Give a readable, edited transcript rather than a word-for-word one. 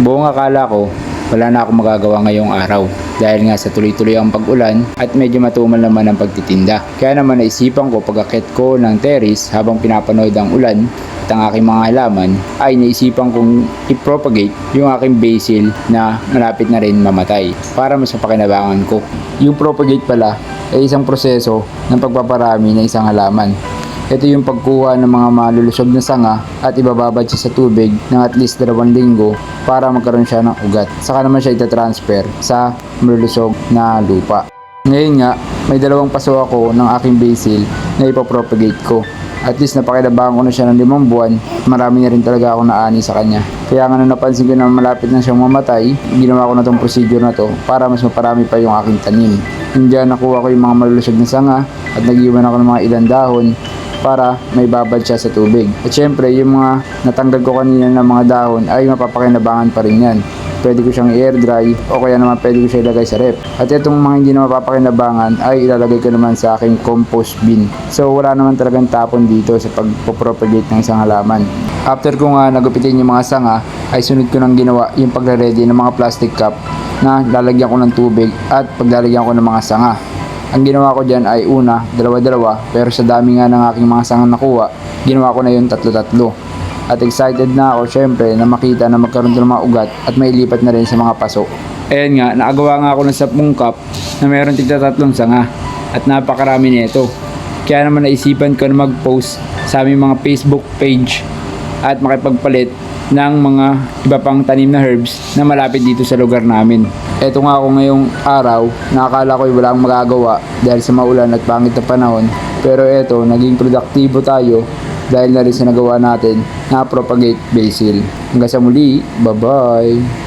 Buong akala ko, wala na akong magagawa ngayong araw dahil nga sa tuloy-tuloy ang pag-ulan at medyo matumal naman ang pagtitinda. Kaya naman naisipan ko pag-akit ko ng terrace habang pinapanood ang ulan at ang aking mga halaman ay naisipan kong i-propagate yung aking basil na malapit na rin mamatay para mas mapakinabangan ko. Yung propagate pala ay isang proseso ng pagpaparami ng isang halaman. Ito yung pagkuha ng mga malulusog na sanga at ibababad siya sa tubig ng at least 2 linggo para magkaroon siya ng ugat. Saka naman siya itatransfer sa malulusog na lupa. Ngayon nga, may 2 paso ako ng aking basil na ipapropagate ko. At least napakinabangan ko na siya ng 5 buwan. Marami na rin talaga ako naani sa kanya. Kaya nga nung napansin ko na malapit na siyang mamatay, ginawa ko na tong procedure na to para mas maparami pa yung aking tanim. Hindi nakuha ko yung mga malulusog na sanga at nag-iwan ako ng mga ilang dahon para may babad siya sa tubig. At syempre, yung mga natanggal ko kanina ng mga dahon ay mapapakinabangan pa rin yan. Pwede ko siyang i-air dry o kaya naman pwede ko siya ilagay sa rep. At itong mga hindi na mapapakinabangan ay ilalagay ko naman sa aking compost bin. So wala naman talagang tapon dito sa pagpropagate ng isang halaman. After ko nga nagupitin yung mga sanga, ay sunod ko nang ginawa yung pagre-ready ng mga plastic cup na lalagyan ko ng tubig at paglalagyan ko ng mga sanga. Ang ginawa ko dyan ay una, 2-2, pero sa dami nga ng aking mga sangang nakuha, ginawa ko na yung 3-3. At excited na ako syempre na makita na magkaroon ng mga ugat at mailipat na rin sa mga paso. Ayan nga, nakagawa nga ako ng 10 cup na mayroon tigta 3 sanga at napakarami nito. Kaya naman naisipan ko na mag-post sa aming mga Facebook page at makipagpalit ng mga iba pang tanim na herbs na malapit dito sa lugar namin. Eto nga ako ngayong araw, nakakala ko wala akong magagawa dahil sa maulan at pangit na panahon. Pero eto, naging produktibo tayo dahil na rin sa nagawa natin na propagate basil. Hanggang sa muli, bye bye!